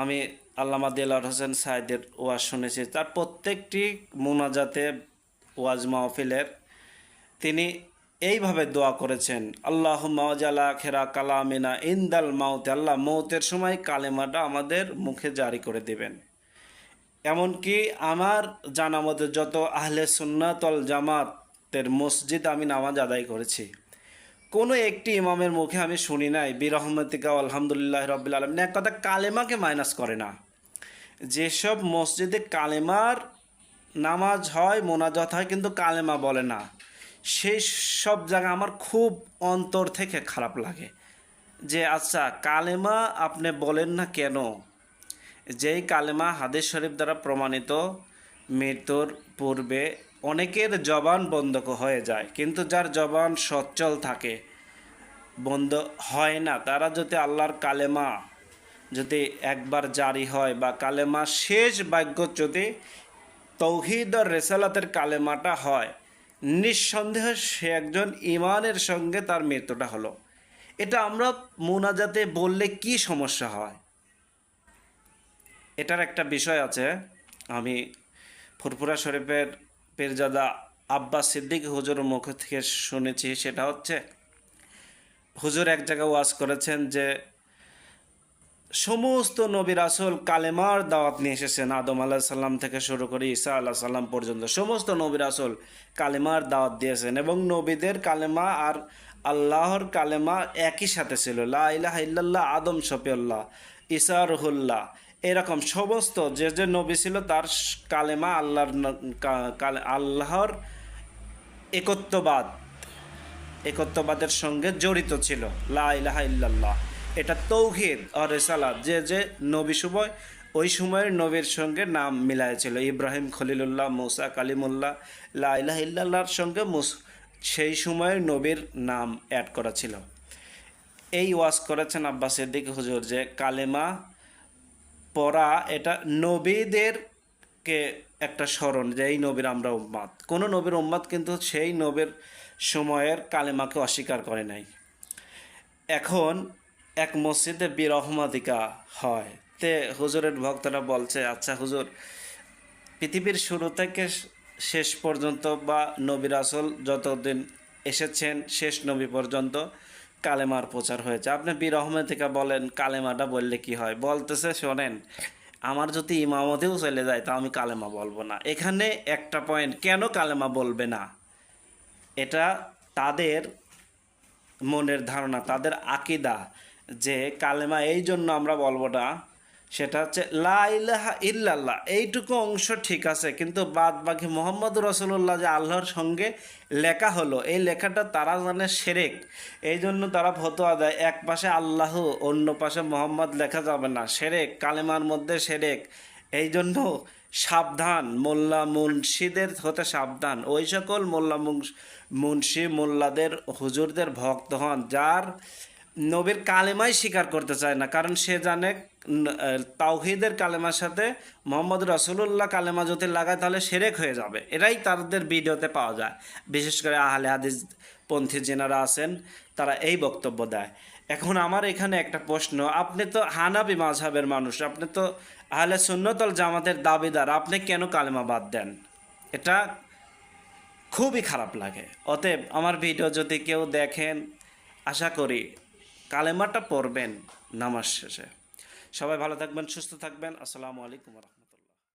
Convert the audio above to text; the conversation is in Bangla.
আমি আল্লামা দেলোয়ার হোসেন সাইদের ওয়াজ শুনেছি। তার প্রত্যেকটি মোনাজাতে ওয়াজ মাহফিলের তিনি এইভাবে দোয়া করেছেন, আল্লাহুম্মা ওয়াজাল আখিরা কালামিনা ইনদাল মাউত, আল্লাহ মৌতের সময় কালেমাটা আমাদের মুখে জারি করে দেবেন। এমনকি আমার জানা মতে যত আহলে সুন্নাত ওয়াল জামাতের মসজিদ আমি নামাজ আদায় করেছি, কোনো একটি ইমামের মুখে আমি শুনি নাই বিরহমতিকা আলহামদুলিল্লাহ রাব্বিল আলামিন, এক কথা কালেমাকে মাইনাস করে না। যেসব মসজিদে কালেমার নামাজ হয়, মোনাজাত হয়, কিন্তু কালেমা বলে না, সেই সব জায়গা আমার খুব অন্তর থেকে খারাপ লাগে যে আচ্ছা কালেমা আপনি বলেন না কেন? যেই কালেমা হাদিস শরীফ দ্বারা প্রমাণিত, মৃত্যুর পূর্বে অনেকের জবান বন্ধ হয়ে যায়, কিন্তু যার জবান সচ্ছল থাকে, বন্ধ হয় না, তারা যদি আল্লাহর কালেমা যদি একবার জারি হয় বা কালেমা শেষ বাক্য যদি তৌহিদ আর রেসালাতের কালেমাটা হয়, নিঃসন্দেহে সে একজন ইমানের সঙ্গে তার মৃত্যুটা হলো। এটা আমরা মুনাজাতে বললে কি সমস্যা হয়? এটার একটা বিষয় আছে, আমি ফুরফুরা শরীফের পীরজাদা আব্বাস সিদ্দিক হুজুরের মুখ থেকে শুনেছি। সেটা হচ্ছে, হুজুর এক জায়গায় ওয়াজ করেছেন যে সমস্ত নবী রাসূল কালেমার দাওয়াত নিয়ে এসেছেন, আদম আলাইহিস সালাম থেকে শুরু করে ঈসা আলাইহিস সালাম পর্যন্ত সমস্ত নবী রাসূল কালেমার দাওয়াত দিয়েছেন, এবং নবীদের কালেমা আর আল্লাহর কালেমা একই সাথে ছিল, লা ইলাহা ইল্লাল্লাহ, আদম শফিউল্লাহ, ঈসা রুহুল্লাহ, এরকম সমস্ত যে যে নবী ছিল তার কালেমা আল্লাহর একত্ববাদের সঙ্গে জড়িত ছিল, লা ইলাহা ইল্লাল্লাহ। এটা তৌহিদ আর রিসালাত, যে যে নবী সময় ওই সময়ের নবীর সঙ্গে নাম মিলাইছিল, ইব্রাহিম খলিলুল্লাহ, মুসা কালিমুল্লাহ, লা ইলাহা ইল্লাল্লাহর সঙ্গে সেই সময়ের নবীর নাম অ্যাড করা ছিল। এই ওয়াজ করেছেন আব্বাস সিদ্দিক হুজুর যে কালেমা পড়া এটা নবীদেরকে একটা স্মরণ, যে এই নবীর আমরা উম্মাত। কোনো নবীর উম্মাত কিন্তু সেই নবীর সময়ের কালেমাকে অস্বীকার করে নাই। এখন এক মসজিদে বিরহমাতিকা হয়, তে হুজুরের ভক্তরা বলছে, আচ্ছা হুজুর, পৃথিবীর শুরু থেকে শেষ পর্যন্ত বা নবী রাসূল যতদিন এসেছেন শেষ নবী পর্যন্ত কালেমার প্রচার হয়েছে, আপনি বিরহমাতিকা বলেন, কালেমাটা বললে কি হয়? বলতেছে, শোনেন, আমার যদি ইমামতেও চলে যায় তা আমি কালেমা বলবো না। এখানে একটা পয়েন্ট, কেন কালেমা বলবে না? এটা তাদের মনের ধারণা, তাদের আকিদা যে কালেমা এই জন্য আমরা বলবো না, সেটা হচ্ছে লা ইলাহা ইল্লাল্লাহ, এইটুকু অংশ ঠিক আছে, কিন্তু বাদ বাকি মুহাম্মদুর রাসূলুল্লাহ যে আল্লাহর সঙ্গে লেখা হলো, এই লেখাটা তারা জানে শিরক। এই জন্য তারা ফতোয়া দেয় এক পাশে আল্লাহ অন্য পাশে মোহাম্মদ লেখা যাবে না, শিরক, কালেমার মধ্যে শিরক। এই জন্য সাবধান, মোল্লা মুন্সিদের হতে সাবধান। ওই সকল মোল্লা মুন্সি মোল্লাদের হুজুরদের ভক্ত হন যার নবীর কালেমাই স্বীকার করতে চায় না, কারণ সে জানে তাওহীদের কালেমার সাথে মোহাম্মদ রাসূলুল্লাহ কালেমা যদি লাগায় তাহলে শিরক হয়ে যাবে। এরাই তাদের ভিডিওতে পাওয়া যায়, বিশেষ করে আহলে হাদিস পন্থী যেনারা আছেন তারা এই বক্তব্য দেয়। এখন আমার এখানে একটা প্রশ্ন, আপনি তো হানাফি মাযহাবের মানুষ, আপনি তো আহলে সুন্নাত ওয়াল জামাতের দাবিদার, আপনি কেন কালেমা বাদ দেন? এটা খুবই খারাপ লাগে। অতএব আমার ভিডিও যদি কেউ দেখেন, আশা করি কালেমাটা পড়বেন নামাজ শেষে। সবাই ভালো থাকবেন, সুস্থ থাকবেন। আসসালামু আলাইকুম ওয়া রাহমাতুল্লাহ।